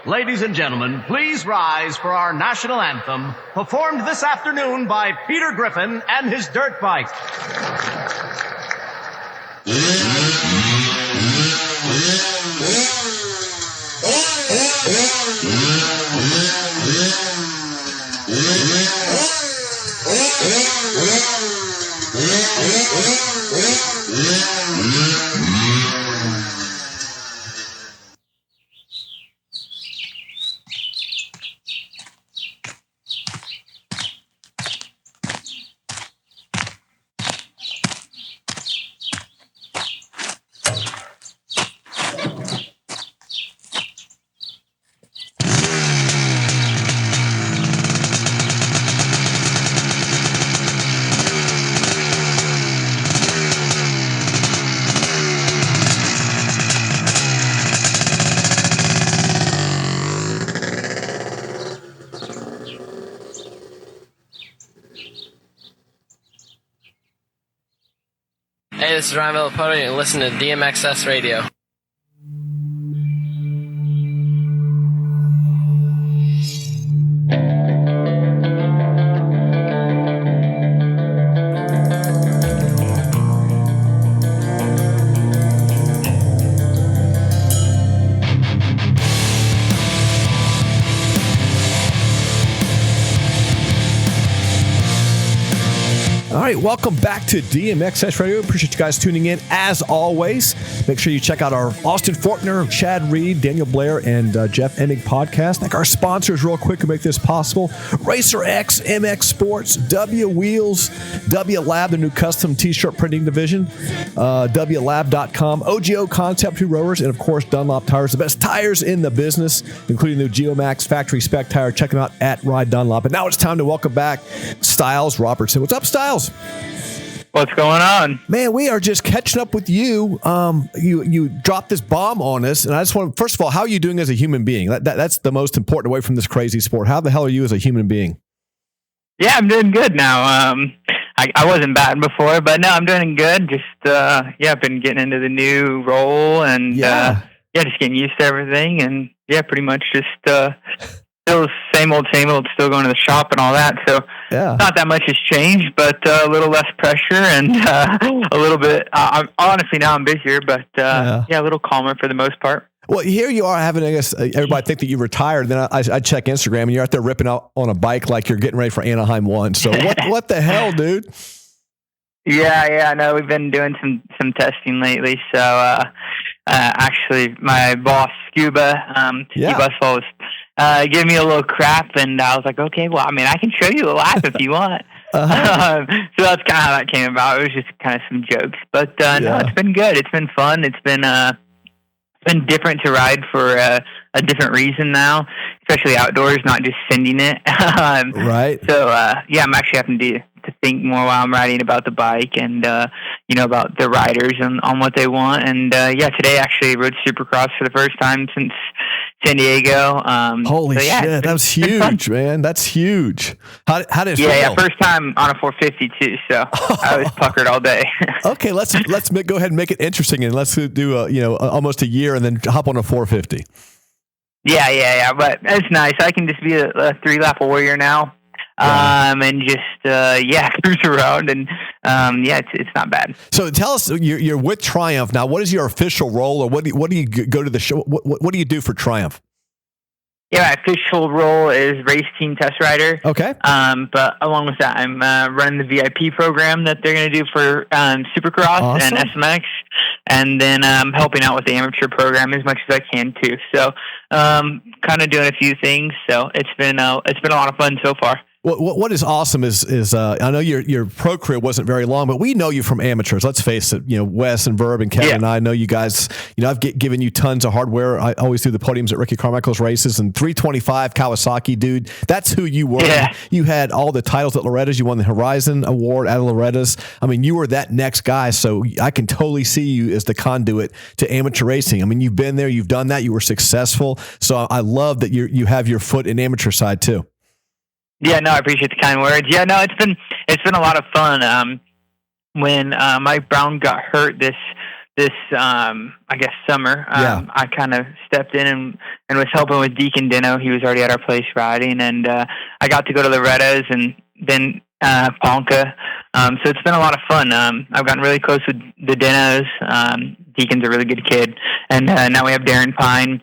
Ladies and gentlemen, please rise for our national anthem, performed this afternoon by Peter Griffin and his dirt bike. Hey, this is Ryan Villapoto, and listen to DMXS Radio. All right, welcome back to DMXS Radio. Appreciate you guys tuning in as always. Make sure you check out our Austin Faulkner, Chad Reed, Daniel Blair, and Jeff Emig podcast. Thank our sponsors real quick who make this possible. Racer X, MX Sports, W Wheels, W Lab, the new custom t-shirt printing division, WLab.com, OGO Concept 2 Rowers, and of course Dunlop Tires, the best tires in the business, including the Geomax Factory Spec Tire. Check them out at Ride Dunlop. And now it's time to welcome back Stilez Robertson. What's up, Stilez? What's going on? Man, we are just catching up with you. You dropped this bomb on us, and I just want to, first of all, how are you doing as a human being? That's the most important away from this crazy sport. How the hell are you as a human being? Yeah, I'm doing good now. I wasn't batting before, but no, I'm doing good. Just I've been getting into the new role, and just getting used to everything, and pretty much just still same old, still going to the shop and all that. So not that much has changed, but a little less pressure and a little bit. Honestly, now I'm busier, but a little calmer for the most part. Well, here you are having, I guess, everybody think that you retired. Then I check Instagram, and you're out there ripping out on a bike like you're getting ready for Anaheim 1. So what the hell, dude? Yeah, no, we've been doing some testing lately. So actually, my boss, Scuba, Buswell, was giving me a little crap, and I was like, okay, well, I mean, I can show you a lap if you want. So that's kind of how that came about. It was just kind of some jokes, but no, it's been good. It's been fun. It's been different to ride for a different reason now, especially outdoors, not just sending it. Right. So I'm actually having to think more while I'm riding about the bike and about the riders and on what they want. And today actually rode Supercross for the first time since San Diego. Holy shit, that was huge, man. That's huge. How did it feel? Yeah, first time on a 450 too, so I was puckered all day. Okay, let's go ahead and make it interesting, and let's do almost a year and then hop on a 450. Yeah, but it's nice. I can just be a 3-lap warrior now. And just cruise around, and it's not bad. So tell us, you're with Triumph now. What is your official role, or what do you go to the show? What do you do for Triumph? Yeah, my official role is race team test rider. Okay. But along with that, I'm running the VIP program that they're going to do for Supercross and SMX, and then I'm helping out with the amateur program as much as I can too. So, kind of doing a few things. So it's been a lot of fun so far. What is awesome is I know your pro career wasn't very long, but we know you from amateurs. Let's face it, Wes and Verb and Kevin and I know you guys. I've given you tons of hardware. I always do the podiums at Ricky Carmichael's races, and 325 Kawasaki, dude. That's who you were. Yeah. You had all the titles at Loretta's. You won the Horizon Award at Loretta's. I mean, you were that next guy. So I can totally see you as the conduit to amateur racing. I mean, you've been there, you've done that, you were successful. So I love that you have your foot in amateur side too. Yeah, no, I appreciate the kind words. Yeah, no, it's been a lot of fun. When Mike Brown got hurt this this I guess summer. I kind of stepped in and was helping with Deacon Dino. He was already at our place riding, and I got to go to Loretta's and then Ponca. So it's been a lot of fun. I've gotten really close with the Dinos. Deacon's a really good kid, and now we have Darren Pine,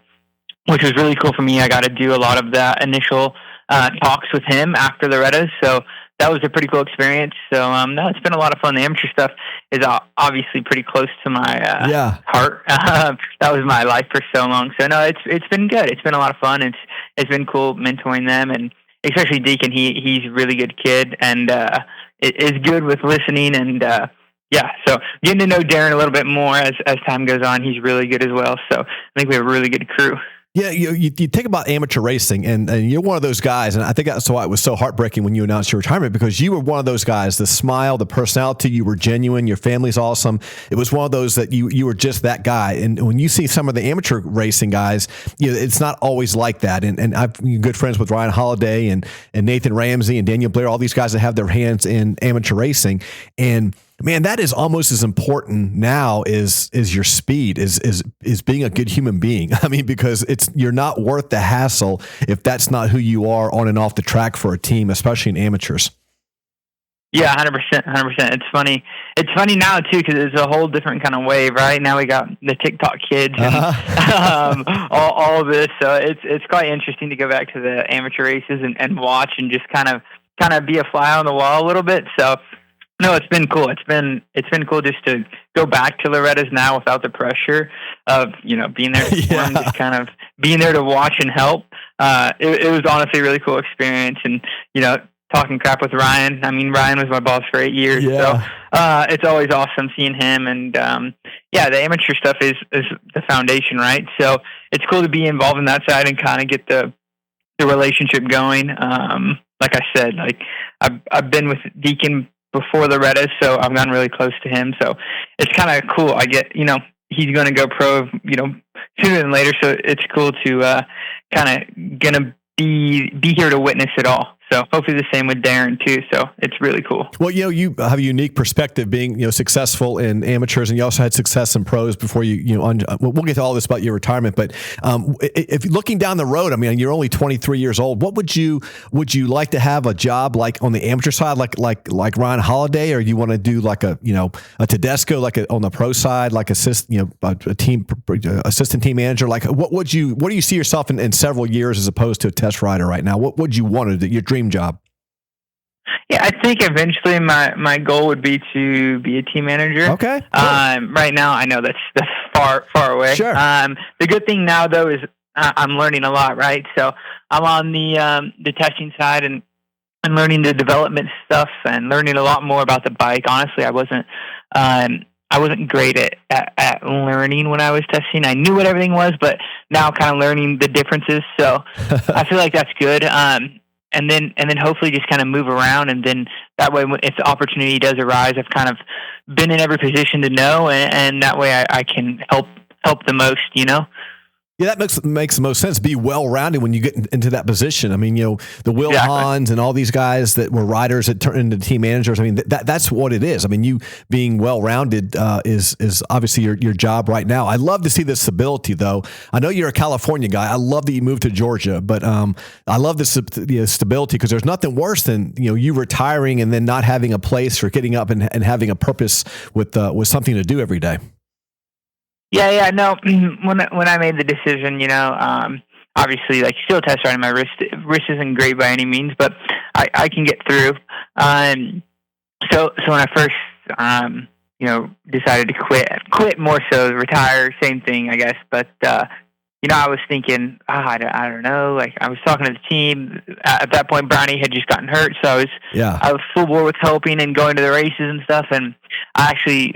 which was really cool for me. I got to do a lot of the initial talks with him after Loretta's, so that was a pretty cool experience. So no, it's been a lot of fun. The amateur stuff is obviously pretty close to my heart. That was my life for so long. So no, it's been good. It's been a lot of fun. It's been cool mentoring them, and especially Deacon. He's a really good kid, and is good with listening. And so getting to know Darren a little bit more as time goes on. He's really good as well. So I think we have a really good crew. Yeah, you think about amateur racing, and you're one of those guys, and I think that's why it was so heartbreaking when you announced your retirement, because you were one of those guys, the smile, the personality, you were genuine, your family's awesome. It was one of those that you were just that guy. And when you see some of the amateur racing guys, it's not always like that. And I've been good friends with Ryan Holiday and Nathan Ramsey and Daniel Blair, all these guys that have their hands in amateur racing. And man, that is almost as important now is your speed, is being a good human being. I mean, because you're not worth the hassle if that's not who you are on and off the track for a team, especially in amateurs. Yeah, 100%. It's funny now too, because it's a whole different kind of wave. Right now we got the TikTok kids and all of this, so it's quite interesting to go back to the amateur races and watch and just kind of be a fly on the wall a little bit. So. No, it's been cool. It's been cool just to go back to Loretta's now without the pressure of being there to perform, just kind of being there to watch and help. It was honestly a really cool experience, and talking crap with Ryan. I mean, Ryan was my boss for 8 years, so it's always awesome seeing him. And the amateur stuff is the foundation, right? So it's cool to be involved in that side and kind of get the relationship going. Like I said, like I've been with Deacon before the Reddit, so I've gotten really close to him. So it's kind of cool. I get, he's going to go pro, sooner than later. So it's cool to kind of gonna be here to witness it all. So hopefully the same with Darren too. So it's really cool. Well, you have a unique perspective being, successful in amateurs, and you also had success in pros before we'll get to all this about your retirement. But if looking down the road, I mean, you're only 23 years old. What would you like to have a job like on the amateur side, like Ryan Holiday, or you want to do like a Tedesco, like on the pro side, like a team assistant team manager? Like what do you see yourself in several years as opposed to a test rider right now? What would you want to do? Your dream job? Yeah, I think eventually my goal would be to be a team manager. Okay. Right now, I know that's far away. Sure. The good thing now though is I'm learning a lot, right? So I'm on the testing side and learning the development stuff and learning a lot more about the bike. Honestly, I wasn't great at learning when I was testing. I knew what everything was, but now kind of learning the differences. So I feel like that's good. And then hopefully just kind of move around, and then that way, if the opportunity does arise, I've kind of been in every position to know, and that way I can help the most, Yeah, that makes the most sense. Be well-rounded when you get into that position. I mean, the Will Hans and all these guys that were riders that turned into team managers. I mean, that's what it is. I mean, you being well-rounded is obviously your job right now. I love to see the stability, though. I know you're a California guy. I love that you moved to Georgia, but I love the stability, because there's nothing worse than you retiring and then not having a place or getting up and having a purpose with something to do every day. Yeah, no. When I made the decision, obviously, like, still test riding, my wrist isn't great by any means, but I can get through. So when I first, decided to quit more so, retire, same thing, I guess. But I was thinking, I don't know. Like, I was talking to the team at that point. Brownie had just gotten hurt, so I was full bore with helping and going to the races and stuff. And I actually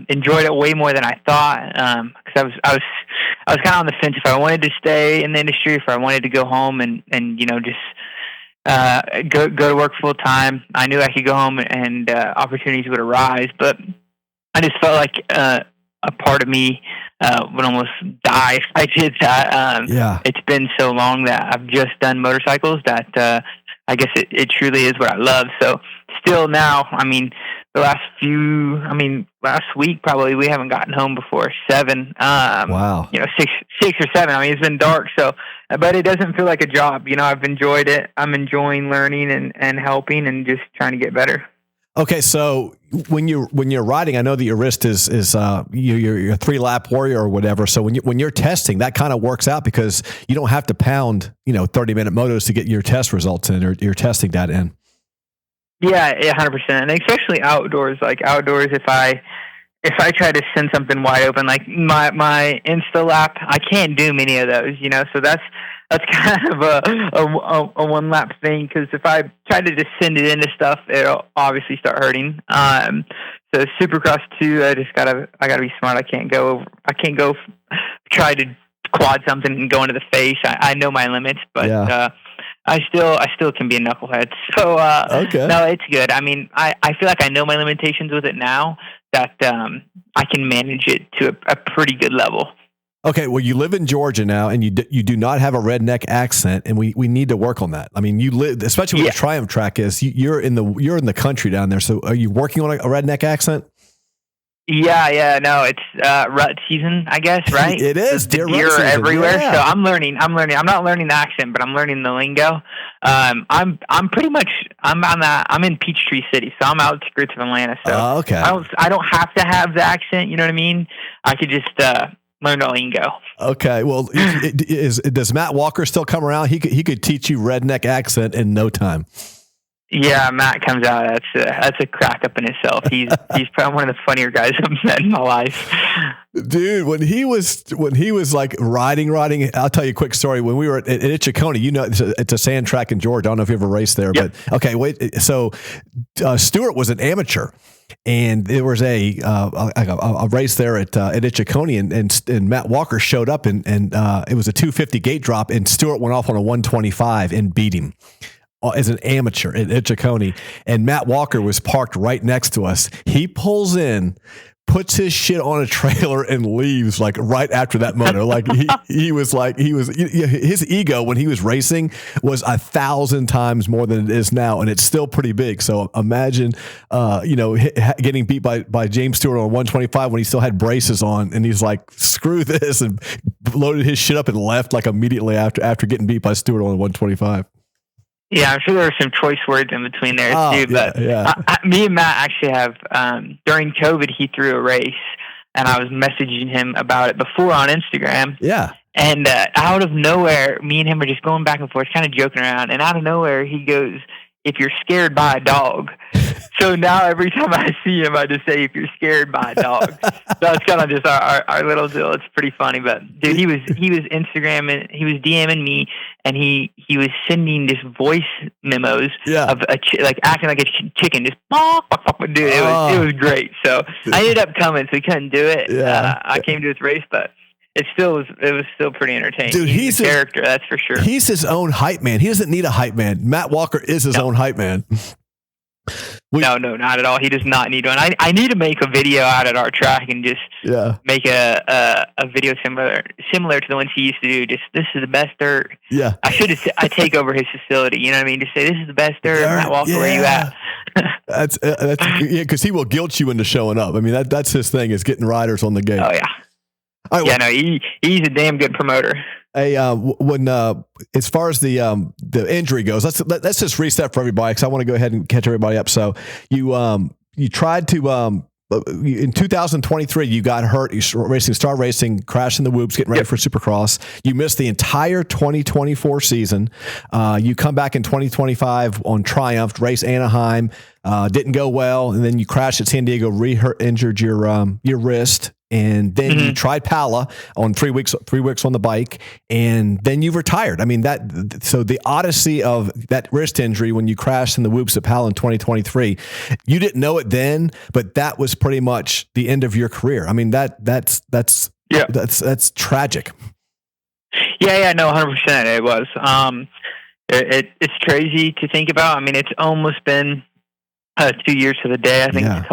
enjoyed it way more than I thought, because I was kind of on the fence if I wanted to stay in the industry, if I wanted to go home and just go to work full time. I knew I could go home and opportunities would arise, but I just felt like a part of me would almost die if I did that. It's been so long that I've just done motorcycles that I guess it truly is what I love. So still now, I mean, last week probably we haven't gotten home before 7. Wow. 6 or 7. I mean, it's been dark, so, but it doesn't feel like a job. I've enjoyed it. I'm enjoying learning and helping and just trying to get better. Okay, so when you're riding, I know that your wrist is you're a 3-lap warrior or whatever. So when you're testing, that kind of works out because you don't have to pound 30-minute motos to get your test results in or your testing data in. Yeah, 100%, and especially outdoors. Like outdoors, if I try to send something wide open, like my Insta lap, I can't do many of those. So that's kind of a 1-lap thing, because if I try to just send it into stuff, it'll obviously start hurting. So Supercross 2, I gotta be smart. I can't go try to quad something and go into the face. I know my limits, but yeah. I still can be a knucklehead. So okay. No, it's good. I mean, I feel like I know my limitations with it now, that I can manage it to a pretty good level. Okay, well, you live in Georgia now, and you do not have a redneck accent, and we need to work on that. I mean, you live, especially where the Triumph track is. You're in the country down there. So, are you working on a redneck accent? Yeah, no, it's rut season, I guess, right? It is. The deer are everywhere, yeah. So I'm learning. I'm not learning the accent, but I'm learning the lingo. I'm in Peachtree City, so I'm outskirts of Atlanta. So okay. I don't have to have the accent. You know what I mean? I could just learn the lingo. Okay. Well, does Matt Walker still come around? He could teach you redneck accent in no time. Yeah, Matt comes out. That's a crack up in itself. He's probably one of the funnier guys I've met in my life. Dude, when he was like riding, I'll tell you a quick story. When we were at Itchicony, it's a sand track in Georgia. I don't know if you ever raced there, yep. But okay, wait. So Stewart was an amateur, and there was a race there at Itchicony, and Matt Walker showed up, and it was a 250 gate drop, and Stewart went off on a 125 and beat him as an amateur at Itchicony, and Matt Walker was parked right next to us. He pulls in, puts his shit on a trailer, and leaves like right after that moto. Like his ego when he was racing was 1,000 times more than it is now, and it's still pretty big. So imagine, getting beat by James Stewart on 125 when he still had braces on, and he's like, "Screw this," and loaded his shit up and left like immediately after getting beat by Stewart on 125. Yeah, I'm sure there were some choice words in between there too. But yeah. Me and Matt actually have, during COVID, he threw a race, and I was messaging him about it before on Instagram. Yeah. And out of nowhere, me and him are just going back and forth, kind of joking around. And out of nowhere, he goes, "If you're scared by a dog." So now every time I see him, I just say, "If you're scared by a dog." That's kind of just our little deal. It's pretty funny. But dude, he was Instagramming, he was DMing me, and he was sending just voice memos of like acting like a chicken, just dude. It was great. So I ended up coming, so he couldn't do it. Yeah. I came to his race, but it was still pretty entertaining. Dude, he's a character, that's for sure. He's his own hype man. He doesn't need a hype man. Matt Walker is his own hype man. No, not at all. He does not need one. I need to make a video out at our track and just make a video similar to the ones he used to do. Just, "This is the best dirt." Yeah. I take over his facility. You know what I mean? Just say, "This is the best dirt." Matt Walker, where you at? That's because he will guilt you into showing up. I mean, that's his thing, is getting riders on the gate. Oh yeah. All right, he's a damn good promoter. Hey, when as far as the injury goes, let's just reset for everybody, because I want to go ahead and catch everybody up. So you tried to in 2023 you got hurt. You started racing, crashing the whoops, getting ready for Supercross. You missed the entire 2024 season. You come back in 2025 on Triumph, race Anaheim, didn't go well, and then you crashed at San Diego, injured your wrist. And then you tried Pala on 3 weeks on the bike, and then you retired. I mean, so the odyssey of that wrist injury when you crashed in the whoops at Pala in 2023, you didn't know it then, but that was pretty much the end of your career. I mean, that's tragic. Yeah, no, 100%. It was. It's crazy to think about. I mean, it's almost been 2 years to the day. I think it's a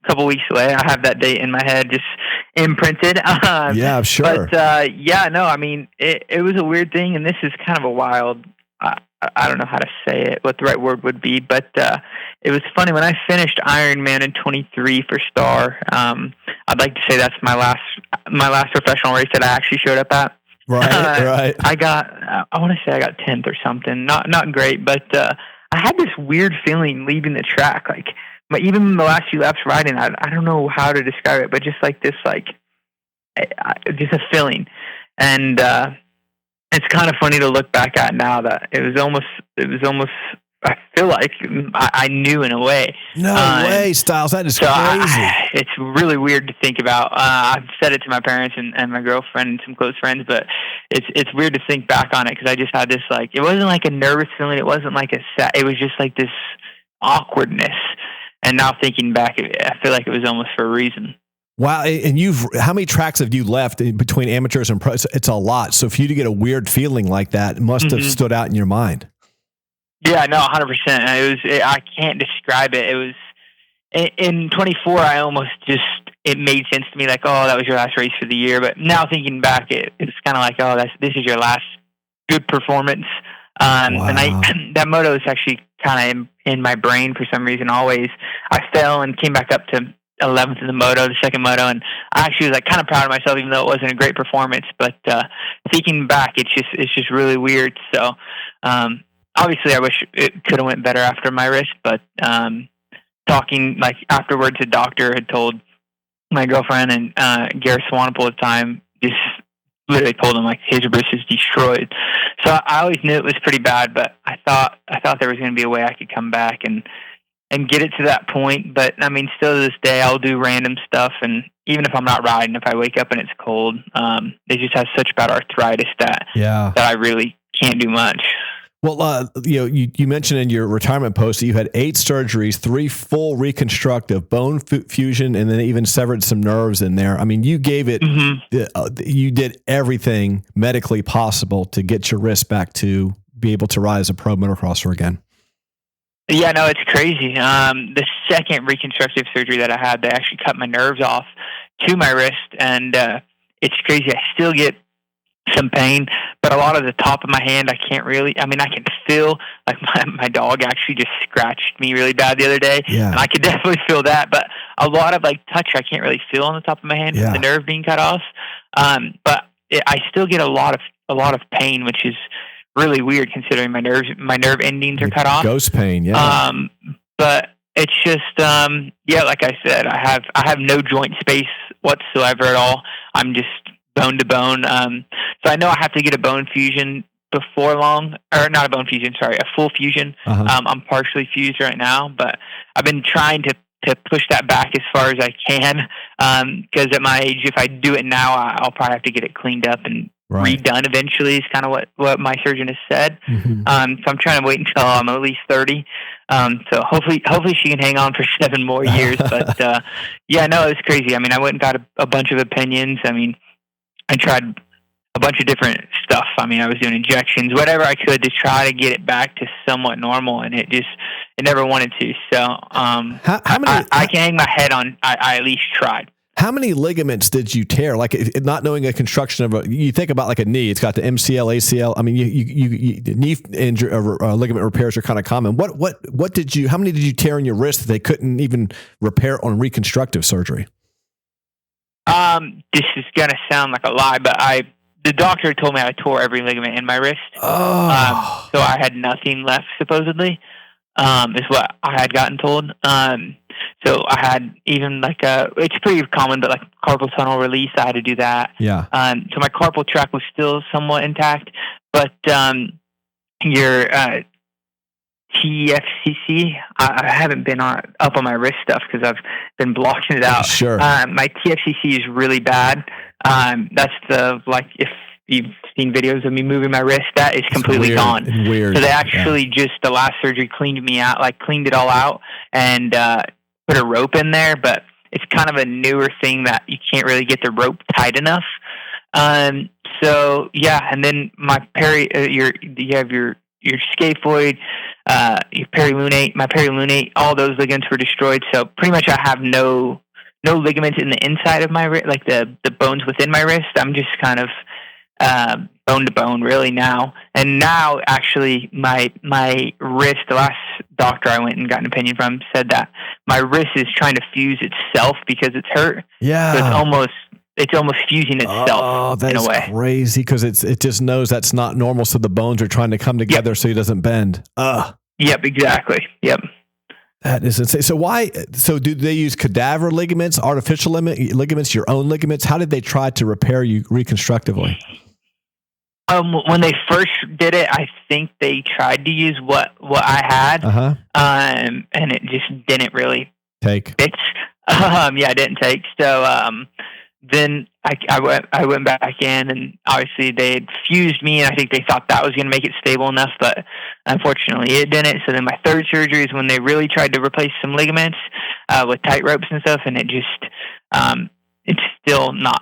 couple weeks away. I have that date in my head, just imprinted. Yeah, sure. But no, I mean, it was a weird thing, and this is kind of a wild. I don't know how to say it, what the right word would be, but it was funny when I finished Ironman in 23 for Star. I'd like to say that's my last professional race that I actually showed up at. Right. I want to say I got 10th or something. Not great, but I had this weird feeling leaving the track. Like, even the last few laps riding, I don't know how to describe it, but just like this, like, just a feeling. And it's kind of funny to look back at now that it was almost. I feel like I knew in a way. No way, Stilez. That is crazy. It's really weird to think about. I've said it to my parents and my girlfriend and some close friends, but it's weird to think back on it because I just had this, like, it wasn't like a nervous feeling. It wasn't like it was just like this awkwardness. And now thinking back, I feel like it was almost for a reason. Wow. And how many tracks have you left between amateurs and pros? It's a lot. So for you to get a weird feeling like that, it must have stood out in your mind. Yeah, no, 100%. I can't describe it. It was in 24. I almost it made sense to me, like, oh, that was your last race for the year. But now thinking back, it's kind of like, oh, this is your last good performance. Wow. And that moto is actually kind of in my brain for some reason. Always, I fell and came back up to 11th in the second moto, and I actually was like kind of proud of myself, even though it wasn't a great performance. But thinking back, it's just really weird. So. Obviously, I wish it could have went better after my wrist, but talking, like, afterwards, the doctor had told my girlfriend and Gareth Swanepoel at the time, just literally told him, like, his wrist is destroyed. So I always knew it was pretty bad, but I thought there was going to be a way I could come back and get it to that point. But I mean, still to this day, I'll do random stuff, and even if I'm not riding, if I wake up and it's cold, they just have such bad arthritis that I really can't do much. Well, you mentioned in your retirement post that you had 8 surgeries, 3 full reconstructive, bone fusion, and then even severed some nerves in there. I mean, you gave it, you did everything medically possible to get your wrist back to be able to ride as a pro motocrosser again. Yeah, no, it's crazy. The second reconstructive surgery that I had, they actually cut my nerves off to my wrist, and it's crazy. I still get some pain, but a lot of the top of my hand, I can't really, I mean, I can feel, like, my dog actually just scratched me really bad the other day, and I could definitely feel that, but a lot of, like, touch I can't really feel on the top of my hand, the nerve being cut off, but I still get a lot of pain, which is really weird considering my nerve endings are cut off. Ghost pain, but it's just, like I said, I have no joint space whatsoever at all. I'm just bone to bone. So I know I have to get a bone fusion before long, or not a bone fusion, sorry, a full fusion. I'm partially fused right now, but I've been trying to push that back as far as I can. Because at my age, if I do it now, I'll probably have to get it cleaned up and redone eventually, is kind of what my surgeon has said. So I'm trying to wait until I'm at least 30. So hopefully she can hang on for 7 more years. But it's crazy. I mean, I went and got a bunch of opinions. I mean, I tried a bunch of different stuff. I mean, I was doing injections, whatever I could to try to get it back to somewhat normal, and it never wanted to. So I can hang my head on, I at least tried. How many ligaments did you tear? Like, not knowing a construction of you think about like a knee, it's got the MCL, ACL. I mean, you knee injury or ligament repairs are kind of common. How many did you tear in your wrist that they couldn't even repair on reconstructive surgery? This is going to sound like a lie, but the doctor told me I tore every ligament in my wrist. So I had nothing left, supposedly, is what I had gotten told. So I had even it's pretty common, but like carpal tunnel release, I had to do that. Yeah. So my carpal tract was still somewhat intact, but, your, TFCC, I haven't been up on my wrist stuff because I've been blocking it out. Sure. My TFCC is really bad. That's if you've seen videos of me moving my wrist, that is completely gone. Weird. So they actually the last surgery cleaned me out, cleaned it all out and put a rope in there, but it's kind of a newer thing that you can't really get the rope tight enough. So yeah, and then my you have your scaphoid, your perilunate, my perilunate, all those ligaments were destroyed. So pretty much I have no ligaments in the inside of my wrist, like the bones within my wrist. I'm just kind of bone to bone really now. And now actually my wrist, the last doctor I went and got an opinion from said that my wrist is trying to fuse itself because it's hurt. Yeah. So it's almost fusing itself in a way. That's crazy because it just knows that's not normal. So the bones are trying to come together so he doesn't bend. Yep, exactly. Yep. That is insane. So do they use cadaver ligaments, artificial ligaments, your own ligaments? How did they try to repair you reconstructively? When they first did it, I think they tried to use what I had, and it just didn't really take. Fix. It didn't take. So then I went back in, and obviously they had fused me, and I think they thought that was going to make it stable enough, but unfortunately it didn't. So then my third surgery is when they really tried to replace some ligaments with tight ropes and stuff, and it just it's still not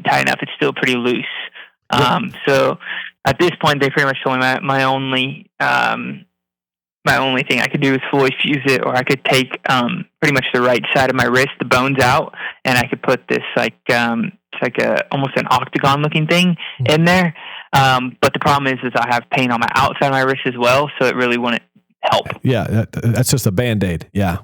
tight enough. It's still pretty loose. So at this point, they pretty much told me my only thing I could do is fully fuse it, or I could take pretty much the right side of my wrist, the bones out, and I could put this almost an octagon looking thing in there. But the problem is I have pain on my outside of my wrist as well, so it really wouldn't help. Yeah, that's just a Band-Aid. Yeah.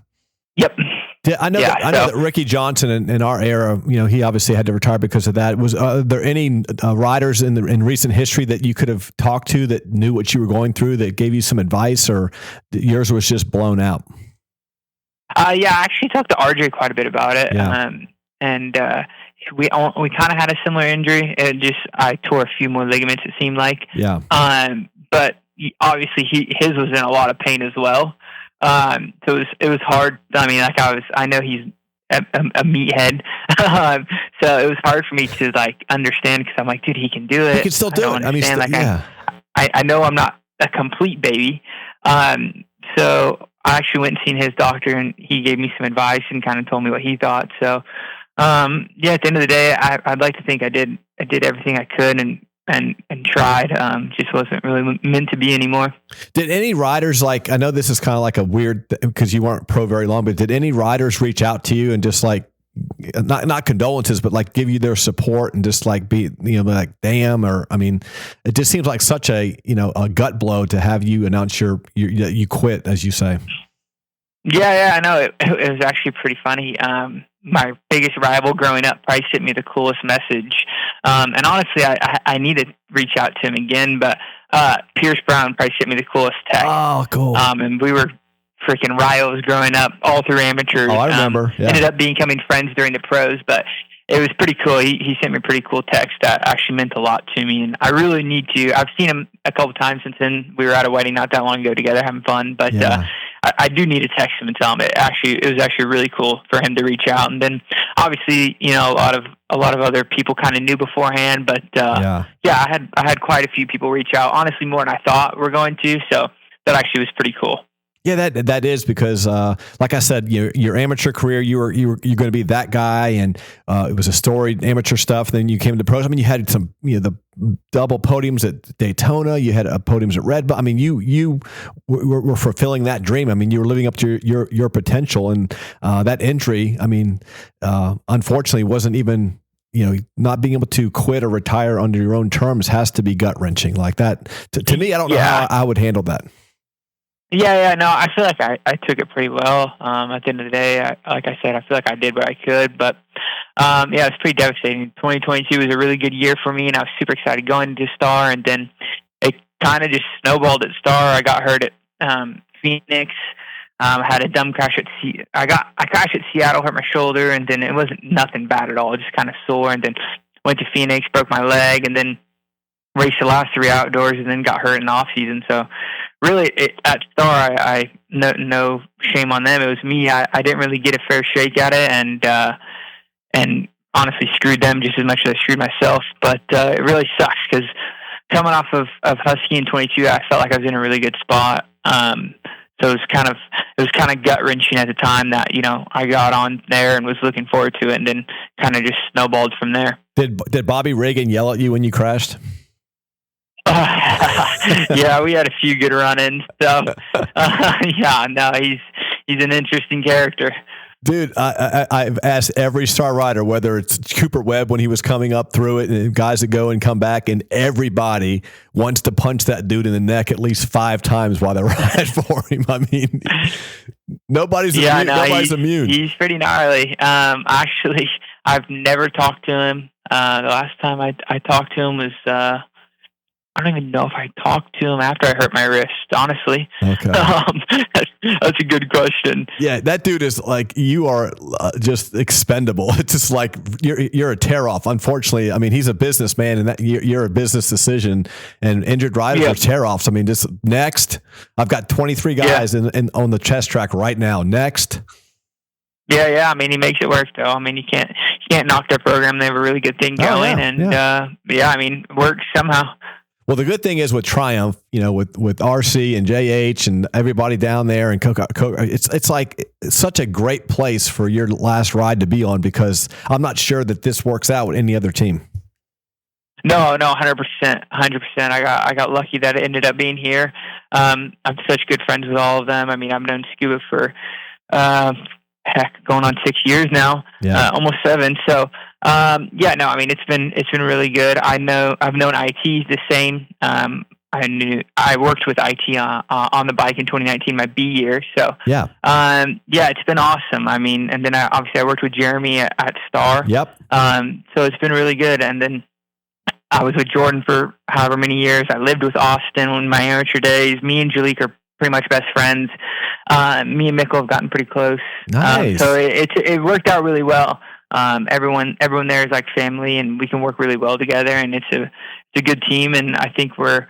Yep. Yeah, I know that Ricky Johnson in our era, he obviously had to retire because of that. Was there any riders in recent history that you could have talked to that knew what you were going through, that gave you some advice, or yours was just blown out? I actually talked to RJ quite a bit about it. Yeah. And we kind of had a similar injury. I tore a few more ligaments, it seemed like. Yeah. But obviously his was in a lot of pain as well. So it was hard. I mean, I know he's a meathead. So it was hard for me to understand, because I'm like, dude, he can do it. He can still do it. I know I'm not a complete baby. So I actually went and seen his doctor, and he gave me some advice and kind of told me what he thought. So, at the end of the day, I'd like to think I did everything I could and tried. Just wasn't really meant to be anymore. Did any riders, I know this is kind of like a weird, because you weren't pro very long, but did any riders reach out to you and just not condolences, but give you their support and just be damn, or I mean, it just seems like such a gut blow to have you announce you quit, as you say. Yeah, I know. It was actually pretty funny. My biggest rival growing up probably sent me the coolest message. And honestly, I need to reach out to him again, but Pierce Brown probably sent me the coolest text. Oh, cool. And we were freaking rivals growing up, all through amateurs. Oh, I remember. Ended up becoming friends during the pros, but it was pretty cool. He sent me a pretty cool text that actually meant a lot to me, and I really need to. I've seen him a couple times since then. We were at a wedding not that long ago together, having fun, but I do need to text him and tell him it was actually really cool for him to reach out. And then obviously, a lot of other people kind of knew beforehand, but I had quite a few people reach out, honestly more than I thought were going to. So that actually was pretty cool. Yeah, that is because, like I said, your amateur career, you're going to be that guy, and it was a storied amateur stuff. Then you came to pros. I mean, you had some, the double podiums at Daytona. You had podiums at Red Bull. I mean, you were fulfilling that dream. I mean, you were living up to your potential, and that injury, I mean, unfortunately, wasn't even. Not being able to quit or retire under your own terms has to be gut wrenching like that. To me, I don't know how I would handle that. Yeah, no, I feel like I took it pretty well. At the end of the day, like I said, I feel like I did what I could, but it's pretty devastating. 2022 was a really good year for me, and I was super excited going into Star, and then it kind of just snowballed at Star. I got hurt at Phoenix. Had a dumb crash at I crashed at Seattle, hurt my shoulder, and then it wasn't nothing bad at all, just kind of sore, and then went to Phoenix, broke my leg, and then raced the last 3 outdoors, and then got hurt in the off season. So really, at Star, I no shame on them. It was me. I didn't really get a fair shake at it, and honestly screwed them just as much as I screwed myself. But it really sucks, because coming off of Husky in 22, I felt like I was in a really good spot. So it was kind of gut wrenching at the time that I got on there and was looking forward to it, and then kind of just snowballed from there. Did Bobby Reagan yell at you when you crashed? Yeah, we had a few good run-ins. So, he's an interesting character. Dude, I've asked every star rider, whether it's Cooper Webb when he was coming up through it and guys that go and come back, and everybody wants to punch that dude in the neck at least 5 times while they ride for him. I mean, nobody's immune. He's pretty gnarly. Actually, I've never talked to him. The last time I talked to him was I don't even know if I talked to him after I hurt my wrist, honestly. Okay. That's a good question. Yeah, that dude is like, you are just expendable. It's just like you're a tear-off. Unfortunately, I mean, he's a businessman, and that you're a business decision, and injured riders are tear-offs. I mean, just next. I've got 23 guys in on the chest track right now. Next. Yeah. I mean, he makes it work, though. I mean, you can't knock their program. They have a really good thing going, I mean, it works somehow. Well, the good thing is with Triumph, with RC and JH and everybody down there and Coco, it's like such a great place for your last ride to be on, because I'm not sure that this works out with any other team. No, 100%. I got lucky that it ended up being here. I'm such good friends with all of them. I mean, I've known Scuba for going on 6 years now, almost 7. So, I mean, it's been really good. I've known IT the same. I worked with IT on the bike in 2019, my B year. So, it's been awesome. I mean, and then I worked with Jeremy at Star. Yep. So it's been really good. And then I was with Jordan for however many years. I lived with Austin in my amateur days. Me and Jalik are pretty much best friends. Me and Mikkel have gotten pretty close. Nice. So it worked out really well. Everyone there is like family, and we can work really well together, and it's a good team, and I think we're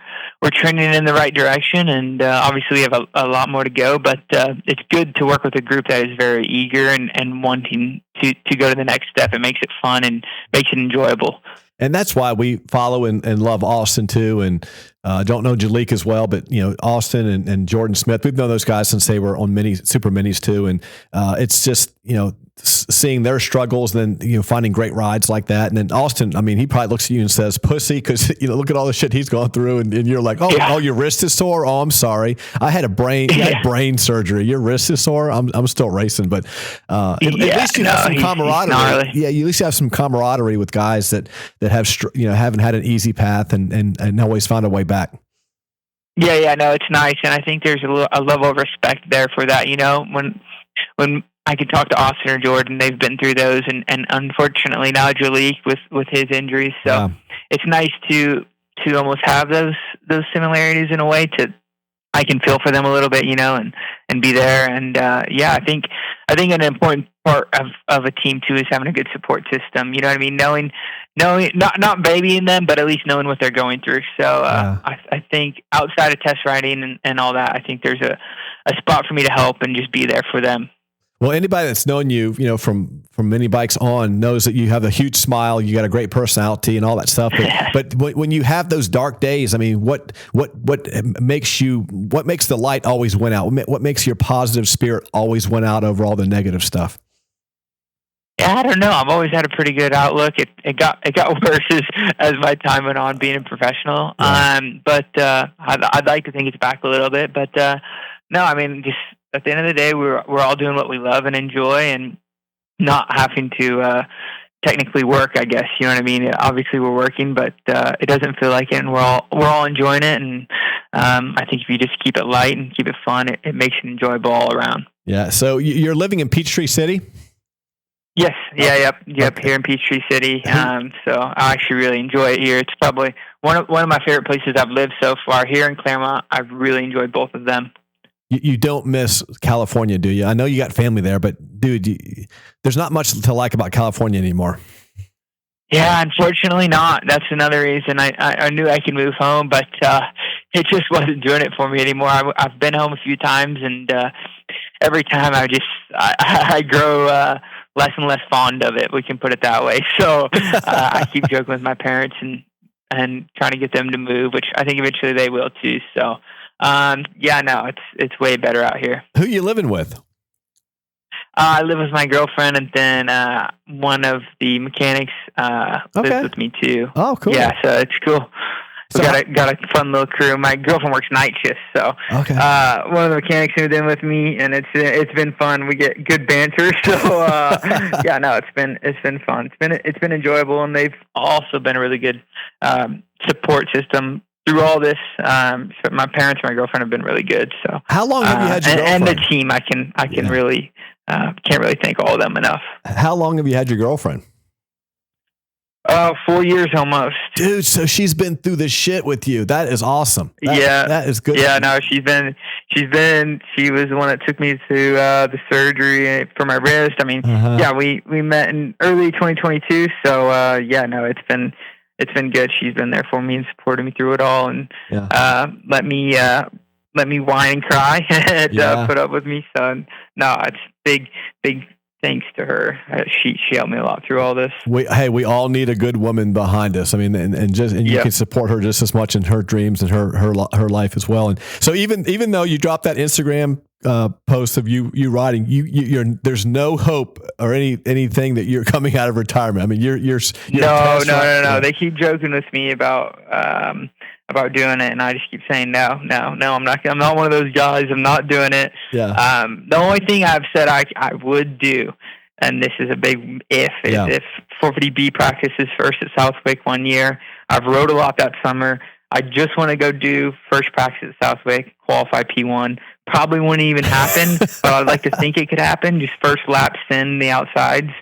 trending in the right direction, and obviously we have a lot more to go, but it's good to work with a group that is very eager and wanting to go to the next step. It makes it fun and makes it enjoyable. And that's why we follow and love Austin too. And don't know Jalik as well, but Austin and Jordan Smith, we've known those guys since they were on super minis too. And it's just seeing their struggles, then finding great rides like that. And then Austin, I mean, he probably looks at you and says pussy, because look at all the shit he's gone through, and you're like, oh, your wrist is sore. Oh, I'm sorry, I had brain surgery. Your wrist is sore. I'm still racing, but at least you have some camaraderie. Yeah, you at least have some camaraderie with guys that have haven't had an easy path and always found a way back. Yeah, no, it's nice, and I think there's a level of respect there for that. When I could talk to Austin or Jordan, they've been through those, and unfortunately now Jalik with his injuries. So it's nice to almost have those similarities in a way. I can feel for them a little bit, and be there. And I think an important part of a team too is having a good support system. You know what I mean? Knowing not babying them, but at least knowing what they're going through. So I think outside of test riding and all that, I think there's a spot for me to help and just be there for them. Well, anybody that's known you, from mini bikes on, knows that you have a huge smile, you got a great personality and all that stuff. But when you have those dark days, I mean, what makes the light always win out? What makes your positive spirit always win out over all the negative stuff? Yeah, I don't know. I've always had a pretty good outlook. It got worse as my time went on being a professional. Yeah. But I'd like to think it's back a little bit. But no, I mean, just at the end of the day, we're all doing what we love and enjoy, and not having to technically work, I guess. You know what I mean? Obviously, we're working, but it doesn't feel like it, and we're all enjoying it. And I think if you just keep it light and keep it fun, it makes it enjoyable all around. Yeah. So you're living in Peachtree City? Yes. Yeah. Yep. Here in Peachtree City. So I actually really enjoy it here. It's probably one of my favorite places I've lived so far. Here in Claremont, I've really enjoyed both of them. You don't miss California, do you? I know you got family there, but dude, there's not much to like about California anymore. Yeah, unfortunately not. That's another reason I knew I could move home, but it just wasn't doing it for me anymore. I've been home a few times, and every time I grow less and less fond of it. We can put it that way. So I keep joking with my parents and trying to get them to move, which I think eventually they will too. So. It's way better out here. Who are you living with? I live with my girlfriend, and then one of the mechanics lives with me too. Oh, cool. Yeah, so it's cool. we got a fun little crew. My girlfriend works night shifts, so one of the mechanics moved in with me, and it's been fun. We get good banter, so it's been fun. It's been enjoyable, and they've also been a really good support system through all this. So my parents and my girlfriend have been really good. So how long have you had your girlfriend? And the team, I can really can't really thank all of them enough. How long have you had your girlfriend? 4 years almost. Dude, so she's been through this shit with you. That is awesome. That is good. Yeah, no, she was the one that took me to the surgery for my wrist. I mean, we met in early 2022. So it's been good. She's been there for me and supported me through it all, and let me whine and cry and put up with me. So no, it's big thanks to her. She helped me a lot through all this. We all need a good woman behind us. I mean, and you can support her just as much in her dreams and her life as well. And so even though you dropped that Instagram post of you riding, you're there's no hope or anything that you're coming out of retirement. I mean, you're no. They keep joking with me about doing it, and I just keep saying no. I'm not one of those guys. I'm not doing it. Yeah. The only thing I've said I would do, and this is a big if, is if 450B practices first at Southwick 1 year. I've rode a lot that summer. I just want to go do first practice at Southwick, qualify P1. Probably wouldn't even happen, but I'd like to think it could happen. Just first lap send the outsides.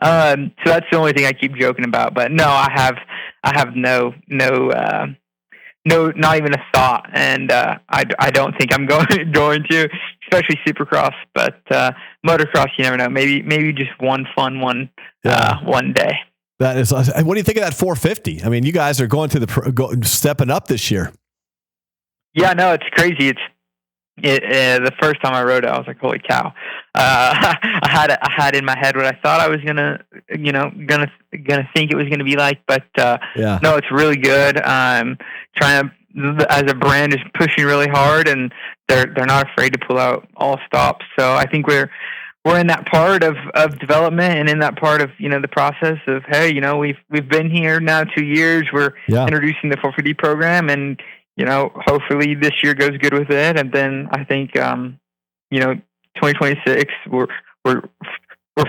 So that's the only thing I keep joking about. But no, I have no, not even a thought, and I don't think I'm going to, especially Supercross. But motocross, you never know. Maybe just one fun one day. That is. What do you think of that 450? I mean, you guys are going to stepping up this year. Yeah, no, it's crazy. The first time I rode it, I was like, "Holy cow!" I had in my head what I thought I was gonna think it was gonna be like, but no, it's really good. Trying to, as a brand, is pushing really hard, and they're not afraid to pull out all stops. So I think we're in that part of development, and in that part of the process of, hey, we've been here now 2 years. We're introducing the 450 program, and hopefully this year goes good with it. And then I think, 2026 we're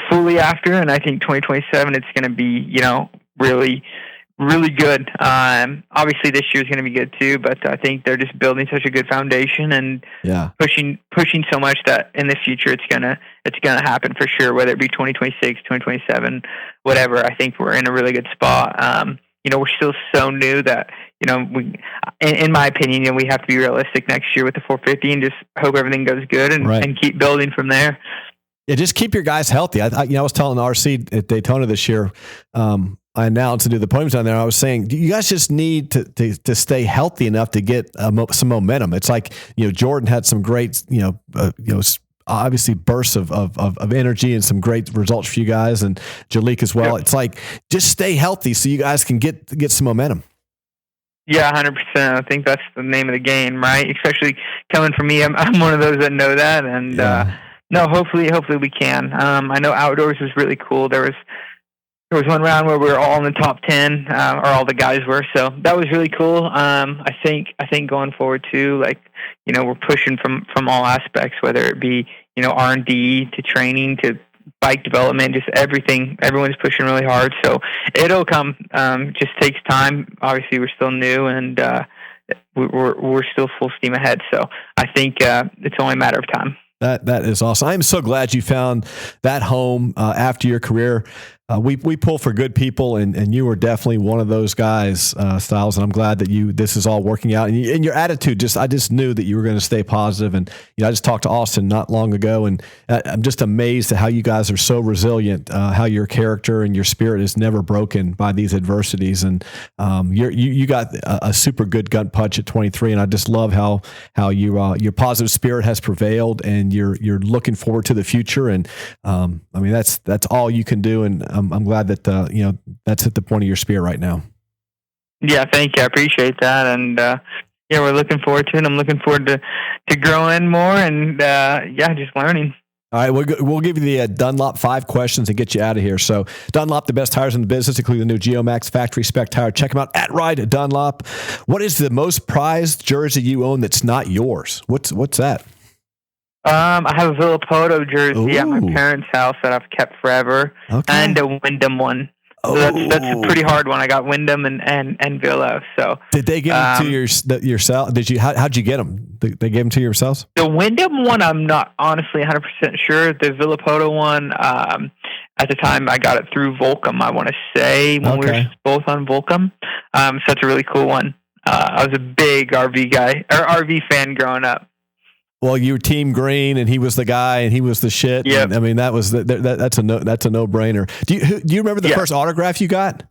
fully after, and I think 2027 it's going to be, really, really good. Obviously this year is going to be good too, but I think they're just building such a good foundation and pushing so much that in the future it's going to happen for sure, whether it be 2026, 2027, whatever. I think we're in a really good spot. We're still so new that, in my opinion, we have to be realistic next year with the 450 and just hope everything goes good and keep building from there. Yeah, just keep your guys healthy. I was telling RC at Daytona this year, I announced to do the podiums down there. I was saying, you guys just need to stay healthy enough to get some momentum. It's like, Jordan had some great, obviously bursts of energy and some great results for you guys, and Jalik as well. Yep. It's like, just stay healthy so you guys can get some momentum. Yeah, 100%. I think that's the name of the game, right? Especially coming from me, I'm one of those that know that, and no, hopefully we can. I know outdoors was really cool. There was one round where we were all in the top 10, or all the guys were, so that was really cool. I think going forward too, we're pushing from all aspects, whether it be R&D to training to bike development, just everything. Everyone's pushing really hard, so it'll come. Just takes time. Obviously, we're still new, and we're still full steam ahead. So I think it's only a matter of time. That is awesome. I'm so glad you found that home after your career. We pull for good people, and you were definitely one of those guys, Stilez. And I'm glad that this is all working out. And your attitude, I just knew that you were going to stay positive. And I just talked to Austin not long ago, and I'm just amazed at how you guys are so resilient. How your character and your spirit is never broken by these adversities. And you got a super good gut punch at 23. And I just love how your positive spirit has prevailed, and you're looking forward to the future. And that's all you can do. And I'm glad that that's at the point of your spear right now. Yeah, thank you. I appreciate that, and we're looking forward to it. I'm looking forward to growing more, and just learning. All right, we'll give you the Dunlop 5 questions and get you out of here. So Dunlop, the best tires in the business, including the new Geomax factory spec tire. Check them out at Ride Dunlop. What is the most prized jersey you own that's not yours? What's that? I have a Villapoto jersey at my parents' house that I've kept forever, and a Wyndham one. So that's a pretty hard one. I got Wyndham and Villa. So did they give them to yourself? Did you? How'd you get them? They gave them to yourselves? The Wyndham one, I'm not honestly 100% sure. The Villapoto one, at the time I got it through Volcom. I want to say when we were both on Volcom. So it's a really cool one. I was a big RV guy or RV fan growing up. Well, you were Team Green, and he was the guy, and he was the shit. Yeah, I mean that's a no brainer. Do you remember the first autograph you got?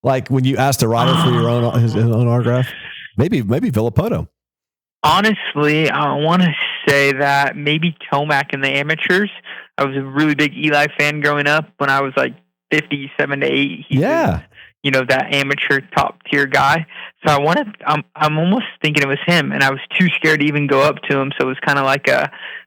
Like when you asked a rider for his own autograph? Maybe Villapoto. Honestly, I want to say that maybe Tomac in the amateurs. I was a really big Eli fan growing up when I was like 57 to 8. He was, that amateur top tier guy. So I'm almost thinking it was him, and I was too scared to even go up to him. So it was kind of like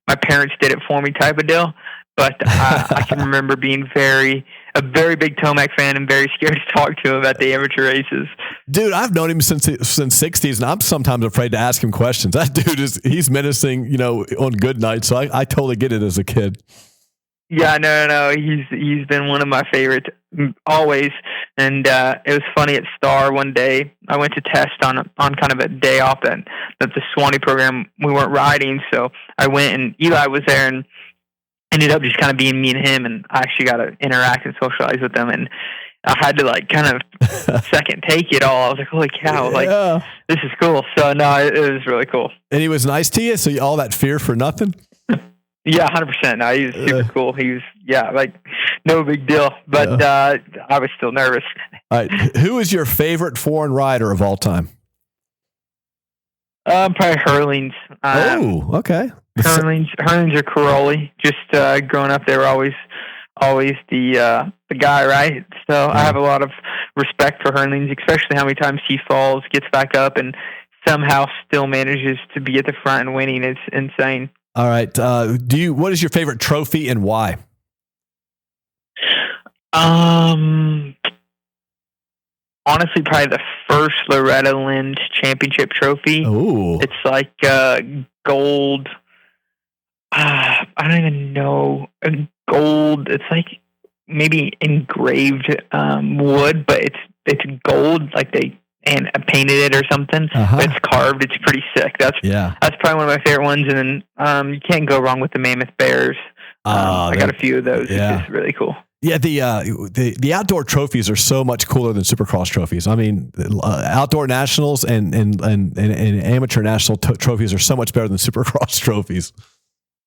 my parents did it for me type of deal. But I can remember being a very big Tomac fan and very scared to talk to him at the amateur races. Dude, I've known him since 60s, and I'm sometimes afraid to ask him questions. That dude he's menacing, on good nights. So I totally get it as a kid. Yeah, no. He's been one of my favorites always. And it was funny at Star one day. I went to test on kind of a day off that the Swanee program we weren't riding. So I went, and Eli was there, and ended up just kind of being me and him. And I actually got to interact and socialize with them. And I had to kind of second take it all. I was like, holy cow! Like, this is cool. So no, it was really cool. And he was nice to you. So all that fear for nothing. Yeah, 100%. No, he was super cool. He was, no big deal. But I was still nervous. All right. Who is your favorite foreign rider of all time? Probably Hurlings. Okay. Hurlings or Caroli. Just growing up, they were always the guy, right? So I have a lot of respect for Hurlings, especially how many times he falls, gets back up, and somehow still manages to be at the front and winning. It's insane. All right. What is your favorite trophy and why? Honestly, probably the first Loretta Lynn's championship trophy. Ooh. It's like gold. I don't even know. Gold. It's like maybe engraved wood, but it's gold. Like they painted it or something. It's carved. It's pretty sick. That's probably one of my favorite ones. And then you can't go wrong with the Mammoth Bears. I got a few of those. Yeah. It's really cool. Yeah, the outdoor trophies are so much cooler than Supercross trophies. I mean, outdoor nationals and amateur national trophies are so much better than Supercross trophies.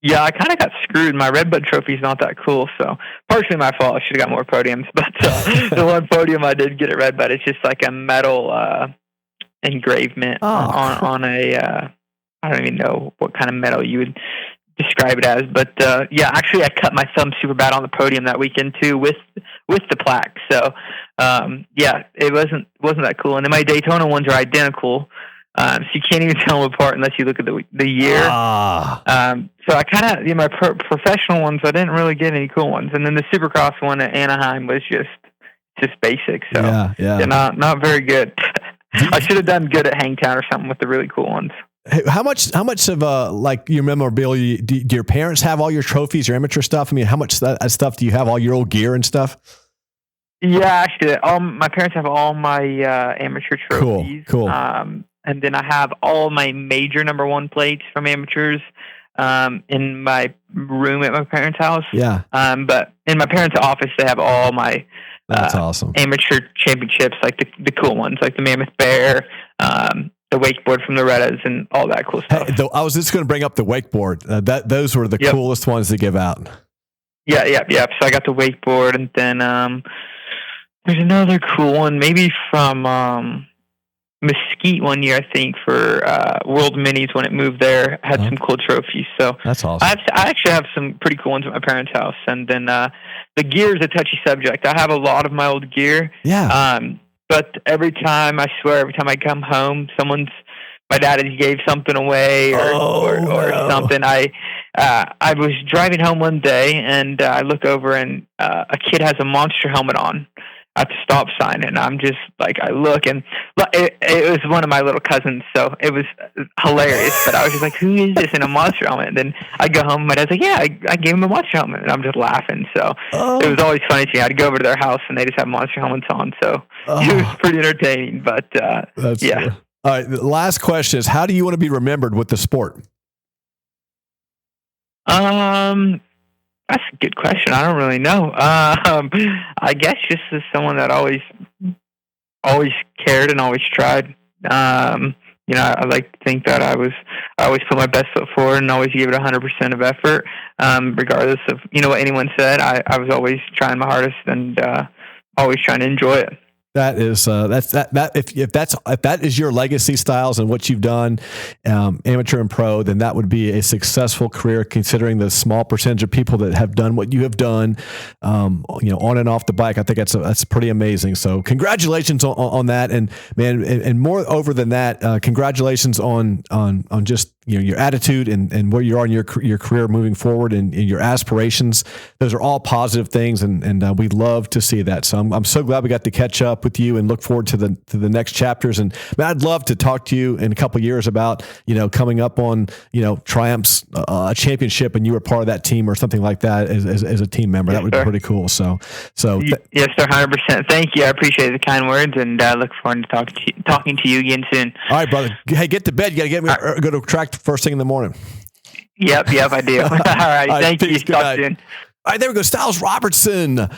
Yeah, I kind of got screwed. My Redbud trophy's not that cool, so partially my fault. I should have got more podiums, but the one podium I did get at Redbud, it's just like a metal engravement on a I don't even know what kind of metal you would describe it as, but actually I cut my thumb super bad on the podium that weekend too with the plaque. So it wasn't that cool. And then my Daytona ones are identical. So you can't even tell them apart unless you look at the year. So I kind of, my professional ones, I didn't really get any cool ones. And then the Supercross one at Anaheim was just basic. So not very good. I should have done good at Hangtown or something with the really cool ones. Hey, how much of your memorabilia, do your parents have all your trophies, your amateur stuff? I mean, how much stuff do you have, all your old gear and stuff? Yeah, actually, my parents have all my amateur trophies. Cool. And then I have all my major number one plates from amateurs in my room at my parents' house. Yeah. But in my parents' office, they have all my that's awesome amateur championships, like the cool ones, like the Mammoth Bear, the wakeboard from the Lorettas, and all that cool stuff. Hey, I was just going to bring up the wakeboard. Those were the coolest ones to give out. Yeah. So I got the wakeboard, and then there's another cool one, maybe from Mesquite one year, I think, for World Minis when it moved there. Had some cool trophies. So that's awesome. I actually have some pretty cool ones at my parents' house. And then the gear is a touchy subject. I have a lot of my old gear. Yeah. But every time I come home, my dad gave something away or something. I I was driving home one day, and I look over, and a kid has a Monster helmet on at the stop sign, and I'm just like, I look, and it was one of my little cousins, so it was hilarious. But I was just like, who is this in a Monster helmet? And then I go home, and my dad's like, yeah, I gave him a Monster helmet, and I'm just laughing. So it was always funny to me. I'd go over to their house, and they just have Monster helmets on, so it was pretty entertaining. But yeah. Cool. All right, the last question is, how do you want to be remembered with the sport? That's a good question. I don't really know. I guess just as someone that always cared and always tried. I like to think that I always put my best foot forward and always gave it 100% of effort, regardless of what anyone said. I was always trying my hardest and always trying to enjoy it. That is if that is your legacy, Stilez, and what you've done, amateur and pro, then that would be a successful career, considering the small percentage of people that have done what you have done, on and off the bike. I think that's pretty amazing. So congratulations on that, and man, and moreover than that, congratulations on just your attitude and where you are in your career moving forward and your aspirations. Those are all positive things, and we love to see that. So I'm so glad we got to catch up with you and look forward to the next chapters. And man, I'd love to talk to you in a couple of years about coming up on Triumph's a championship and you were part of that team or something like that as a team member. That would be pretty cool. So yes, sir, 100%. Thank you. I appreciate the kind words, and look forward to talking to you again soon. All right, brother. Hey, get to bed. You got to get me go to track first thing in the morning. Yep, I do. All right, thank you. Talk soon. All right, there we go. Stilez Robertson.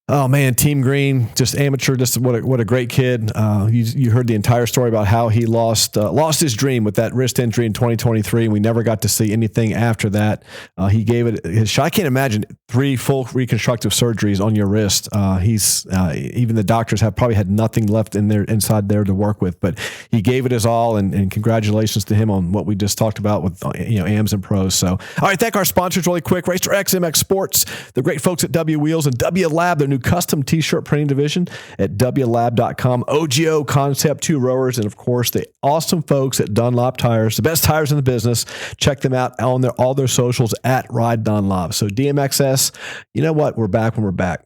Oh man, Team Green, just amateur, just what a great kid. You heard the entire story about how he lost his dream with that wrist injury in 2023, and we never got to see anything after that. He gave it his shot. I can't imagine 3 full reconstructive surgeries on your wrist. He's even the doctors have probably had nothing left inside there to work with, but he gave it his all, and congratulations to him on what we just talked about with AMs and pros. So all right, thank our sponsors really quick: Racer X, MX Sports, the great folks at W Wheels, and W Lab, their new custom t-shirt printing division at wlab.com, OGO Concept 2 Rowers, and of course the awesome folks at Dunlop Tires, the best tires in the business. Check them out on all their socials at Ride Dunlop. So DMXS, you know what? We're back when we're back.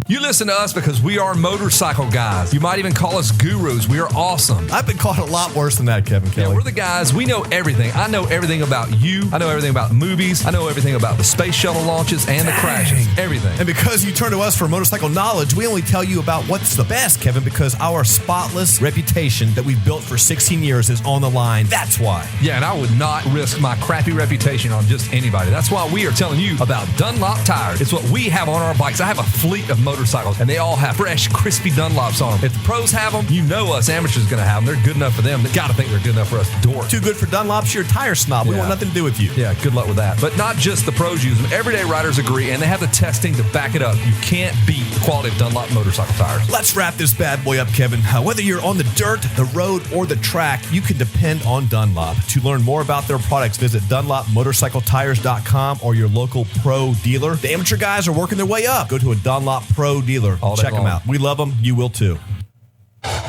You listen to us because we are motorcycle guys. You might even call us gurus. We are awesome. I've been called a lot worse than that, Kevin Kelly. Yeah, we're the guys. We know everything. I know everything about you. I know everything about movies. I know everything about the space shuttle launches and the crashes. Everything. And because you turn to us for motorcycle knowledge, we only tell you about what's the best, Kevin, because our spotless reputation that we've built for 16 years is on the line. That's why. Yeah, and I would not risk my crappy reputation on just anybody. That's why we are telling you about Dunlop Tires. It's what we have on our bikes. I have a fleet of motorcycles, and they all have fresh, crispy Dunlops on them. If the pros have them, you know us amateurs are going to have them. They're good enough for them. They got to think they're good enough for us dorks. Too good for Dunlops. You're a tire snob. We want nothing to do with you. Yeah, good luck with that. But not just the pros use them. Everyday riders agree, and they have the testing to back it up. You can't beat the quality of Dunlop motorcycle tires. Let's wrap this bad boy up, Kevin. Whether you're on the dirt, the road, or the track, you can depend on Dunlop. To learn more about their products, visit DunlopMotorcycleTires.com or your local pro dealer. The amateur guys are working their way up. Go to a Dunlop pro dealer. Check them out. We love them. You will too.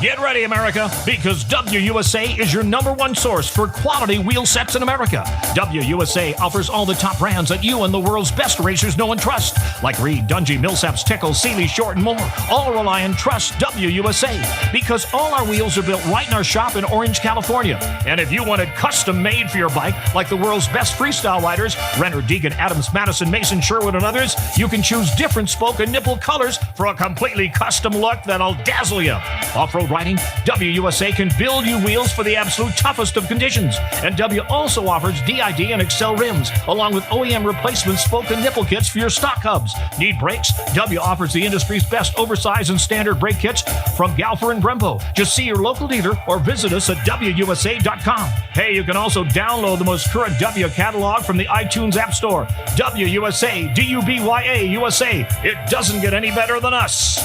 Get ready, America, because WUSA is your #1 source for quality wheel sets in America. WUSA offers all the top brands that you and the world's best racers know and trust, like Reed, Dungy, Millsaps, Tickle, Sealy, Short, and more. All rely and trust WUSA, because all our wheels are built right in our shop in Orange, California. And if you want it custom made for your bike, like the world's best freestyle riders, Renner, Deegan, Adams, Madison, Mason, Sherwood, and others, you can choose different spoke and nipple colors for a completely custom look that'll dazzle you. Off-road riding, WUSA can build you wheels for the absolute toughest of conditions. And W also offers DID and Excel rims, along with OEM replacement spoke and nipple kits for your stock hubs. Need brakes? W offers the industry's best oversized and standard brake kits from Galfer and Brembo. Just see your local dealer or visit us at WUSA.com. Hey, you can also download the most current W catalog from the iTunes App Store. WUSA, DUBYA USA. It doesn't get any better than us.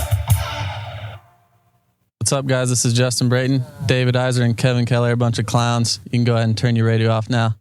What's up, guys? This is Justin Brayton. David Iser and Kevin Keller, a bunch of clowns. You can go ahead and turn your radio off now.